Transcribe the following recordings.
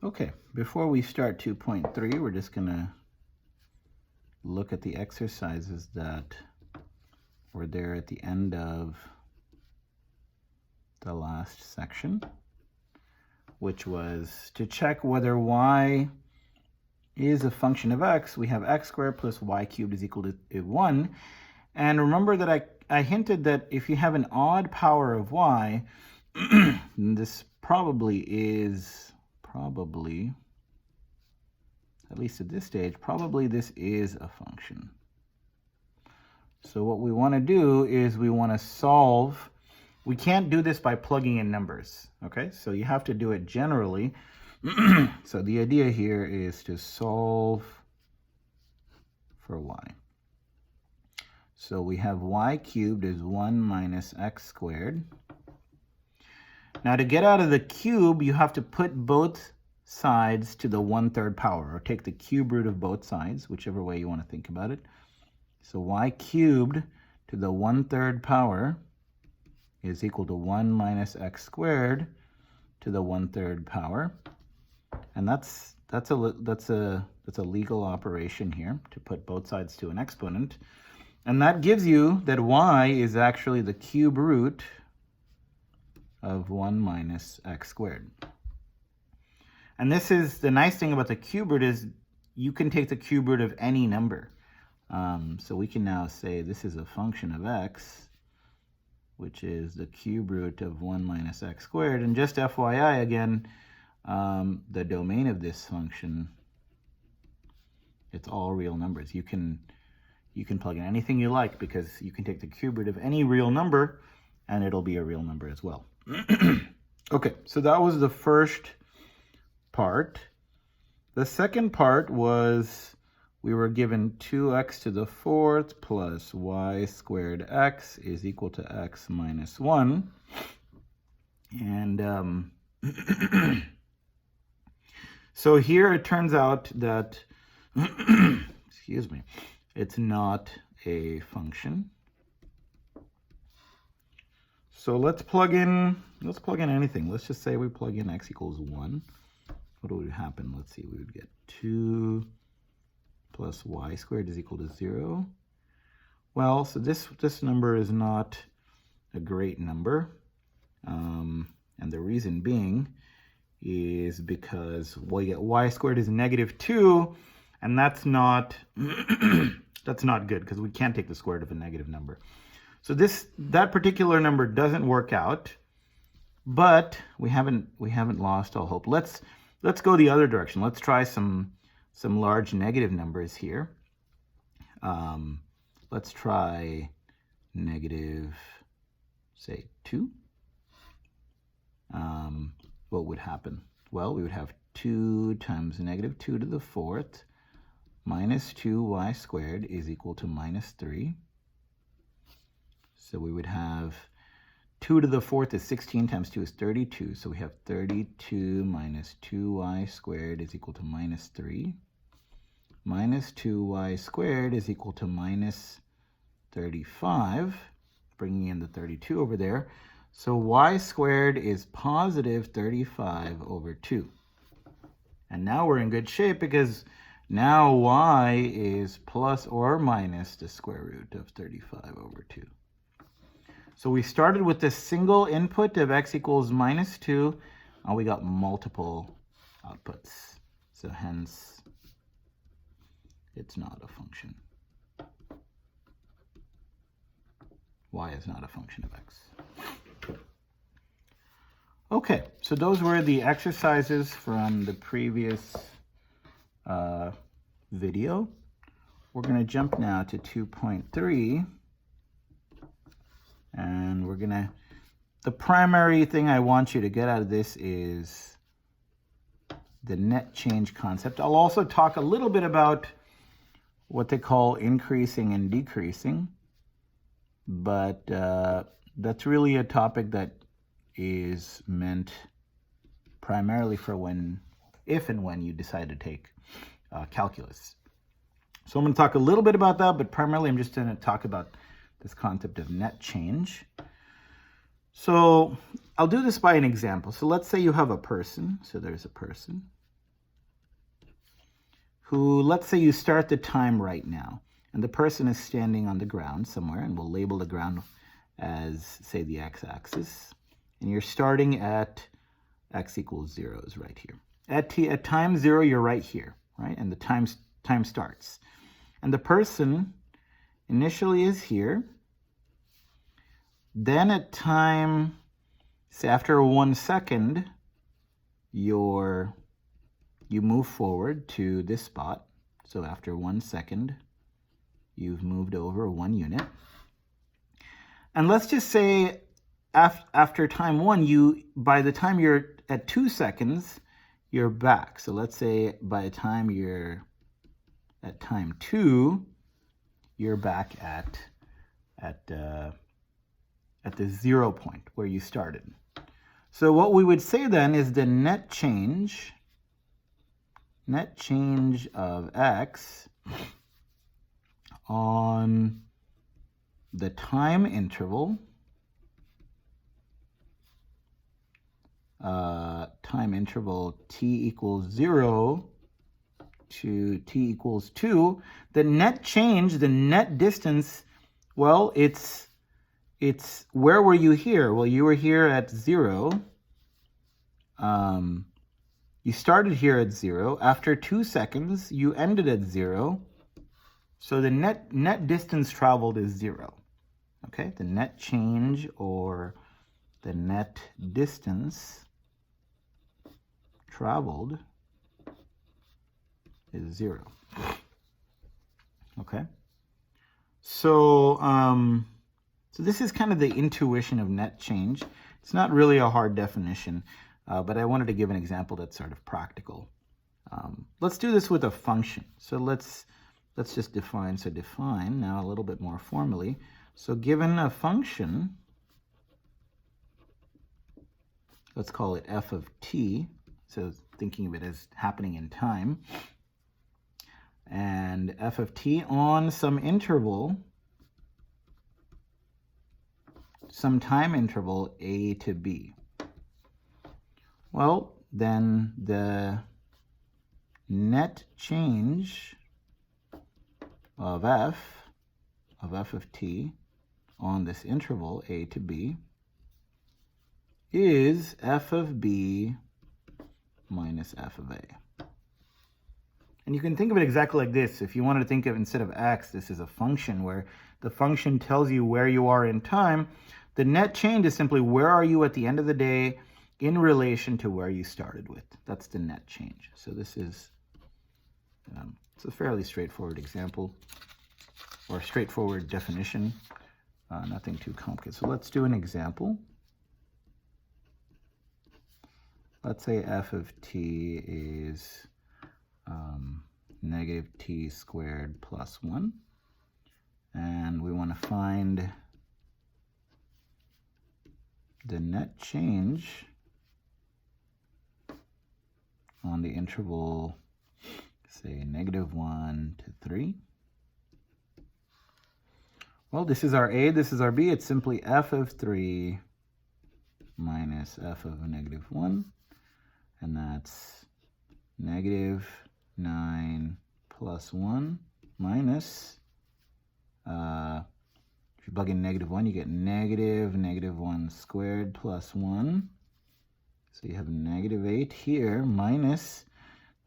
Okay, before we start 2.3, we're just going to look at the exercises that were there at the end of the last section, which was to check whether y is a function of x. We have x squared plus y cubed is equal to 1. And remember that I hinted that if you have an odd power of y, this probably, at least at this stage, probably this is a function. So what we want to do is we want to solve. We can't do this by plugging in numbers, okay? So you have to do it generally. So the idea here is to solve for y. So we have y cubed is 1 minus x squared. Now to get out of the cube, you have to put both sides to the 1/3 power, or take the cube root of both sides, whichever way you want to think about it. So y cubed to the 1/3 power is equal to 1 minus x squared to the 1/3 power. And that's a legal operation here, to put both sides to an exponent. And that gives you that y is actually the cube root of 1 minus x squared. And this is the nice thing about the cube root, is you can take the cube root of any number. So we can now say this is a function of x, which is the cube root of 1 minus x squared. And just FYI again, the domain of this function, it's all real numbers. You can plug in anything you like, because you can take the cube root of any real number and it'll be a real number as well. Okay, so that was the first part. The second part was we were given 2x to the 4th plus y squared x is equal to x minus 1. And so here it turns out that, excuse me, it's not a function. So let's plug in anything. Let's just say we plug in x equals 1. What would happen? Let's see, we would get 2 plus y squared is equal to 0. Well, so this number is not a great number. And the reason being is because we get y squared is negative 2, and that's not that's not good, because we can't take the square root of a negative number. So that particular number doesn't work out, but we haven't lost all hope. Let's go the other direction. Let's try some large negative numbers here. Let's try negative, say, 2. What would happen? Well, we would have 2 times negative 2 to the 4th minus 2y squared is equal to minus 3. So we would have 2 to the 4th is 16 times 2 is 32. So we have 32 minus 2y squared is equal to minus 3. Minus 2y squared is equal to minus 35, bringing in the 32 over there. So y squared is positive 35 over 2. And now we're in good shape, because now y is plus or minus the square root of 35 over 2. So we started with this single input of x equals minus 2, and we got multiple outputs. So hence, it's not a function. Y is not a function of x. Okay, so those were the exercises from the previous video. We're going to jump now to 2.3. And the primary thing I want you to get out of this is the net change concept. I'll also talk a little bit about what they call increasing and decreasing, but that's really a topic that is meant primarily for if and when you decide to take calculus. So I'm going to talk a little bit about that, but primarily I'm just going to talk about this concept of net change. So I'll do this by an example. So let's say you have a person. So there's a person. who, let's say you start the time right now, and the person is standing on the ground somewhere, and we'll label the ground as, say, the x-axis, and you're starting at x equals 0 is right here. At time 0, you're right here, right? And the time starts. And the person initially is here. Then at time, say after 1 second, you move forward to this spot. So after 1 second, you've moved over 1 unit. And let's just say after time 1, by the time you're at 2 seconds, you're back. So let's say by the time you're at time 2, you're back at the 0 point where you started. So what we would say then is the net change of x on the time interval t equals 0 to t equals 2, the net change, the net distance, well, it's where were you here? Well, you were here at 0. You started here at 0. After 2 seconds, you ended at 0. So the net distance traveled is 0. Okay, the net change or the net distance traveled is 0. Okay, so so this is kind of the intuition of net change. It's not really a hard definition, but I wanted to give an example that's sort of practical. Let's do this with a function. So let's just define. So define now a little bit more formally. So given a function, let's call it f of t. So thinking of it as happening in time. And f of t on some interval, some time interval a to b. Well, then the net change of f of t on this interval a to b is f of b minus f of a. And you can think of it exactly like this. If you wanted to think of, instead of x, this is a function where the function tells you where you are in time. The net change is simply where are you at the end of the day in relation to where you started with. That's the net change. So this is it's a fairly straightforward example or straightforward definition. Nothing too complicated. So let's do an example. Let's say f of t is negative t squared plus 1. And we want to find the net change on the interval, say, -1 to 3. Well, this is our a, this is our b. It's simply f of 3 minus f of -1. And that's -9 plus 1 minus, if you plug in -1, you get -1 squared plus 1. So you have -8 here minus,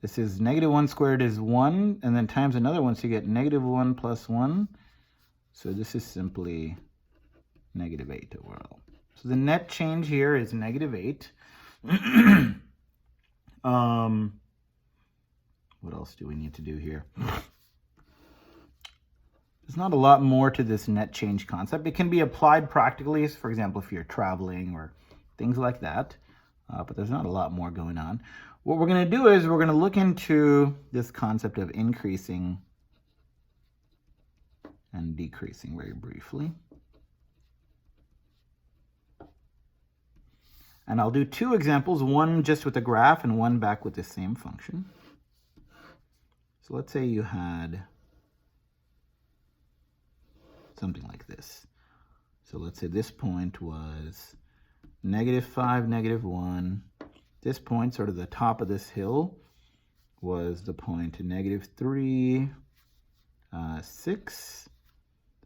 this is -1 squared is 1, and then times another one, so you get -1 plus 1. So this is simply -8 overall. So the net change here is -8. What else do we need to do here? There's not a lot more to this net change concept. It can be applied practically, for example, if you're traveling or things like that, but there's not a lot more going on. What we're going to do is we're going to look into this concept of increasing and decreasing very briefly. And I'll do two examples, one just with a graph and one back with the same function. So let's say you had something like this. So let's say this point was -5, -1. This point, sort of the top of this hill, was the point -3, 6.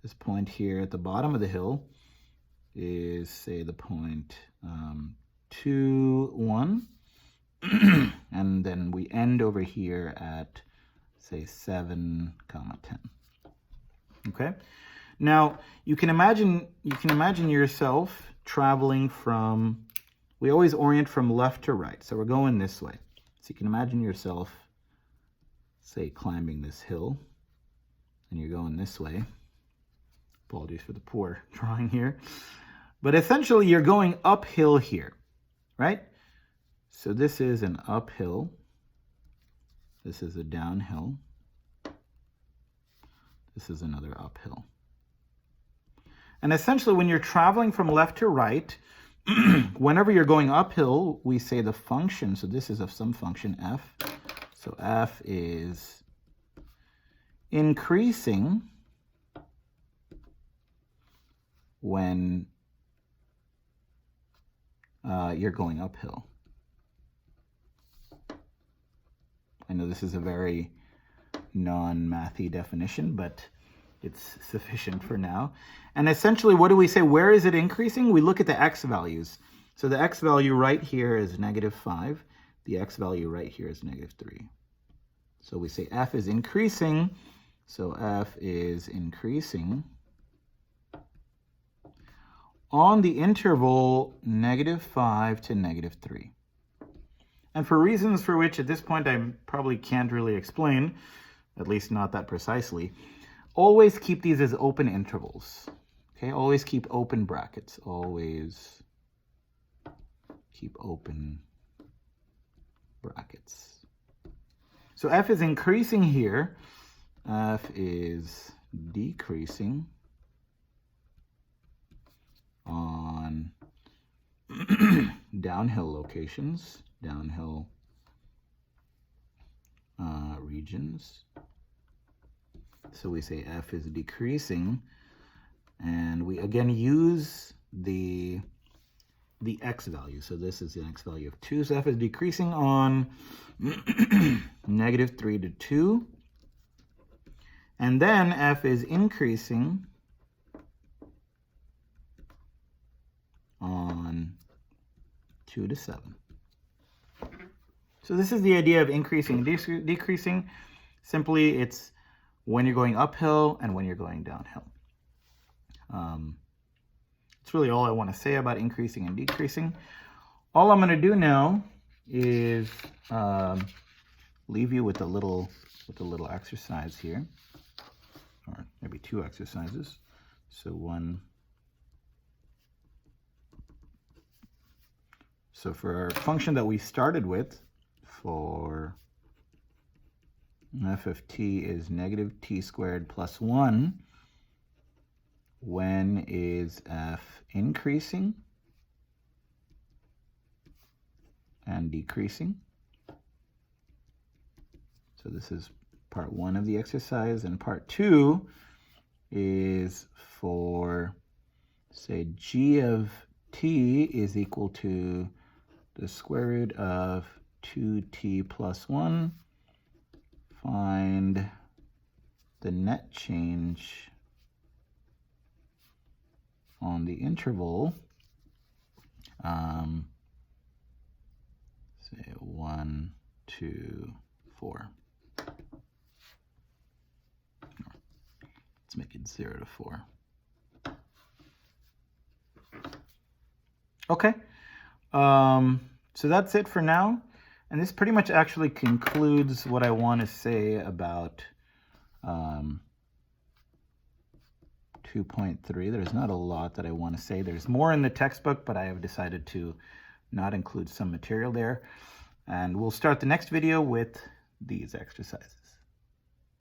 This point here at the bottom of the hill is, say, the point 2, 1. And then we end over here at, say, 7, 10. Okay? Now, you can imagine yourself traveling from, we always orient from left to right. So we're going this way. So you can imagine yourself, say, climbing this hill, and you're going this way. Apologies for the poor drawing here. But essentially, you're going uphill here, right? So this is an uphill. This is a downhill. This is another uphill. And essentially, when you're traveling from left to right, whenever you're going uphill, we say the function. So this is of some function f. So f is increasing when you're going uphill. I know this is a very non-mathy definition, but it's sufficient for now. And essentially, what do we say? Where is it increasing? We look at the x values. So the x value right here is -5. The x value right here is -3. So we say f is increasing. So f is increasing on the interval -5 to -3. And for reasons for which at this point I probably can't really explain, at least not that precisely, always keep these as open intervals. Okay, always keep open brackets. Always keep open brackets. So f is increasing here. F is decreasing on downhill locations, downhill regions. So we say f is decreasing, and we again use the x value. So this is the x value of 2. So f is decreasing on -3 to 2. And then f is increasing on 2 to 7. So this is the idea of increasing and decreasing. Simply, it's when you're going uphill and when you're going downhill. It's really all I want to say about increasing and decreasing. All I'm going to do now is leave you with a little exercise here, or maybe 2 exercises. So one. So for our function that we started with, for f of t is -t² plus 1, when is f increasing and decreasing? So this is part 1 of the exercise, and part 2 is for, say, g of t is equal to the square root of 2t plus 1. Find the net change on the interval, say 1, 2, 4. Let's make it 0 to 4. Okay. So that's it for now. And this pretty much actually concludes what I want to say about 2.3. There's not a lot that I want to say. There's more in the textbook, but I have decided to not include some material there. And we'll start the next video with these exercises.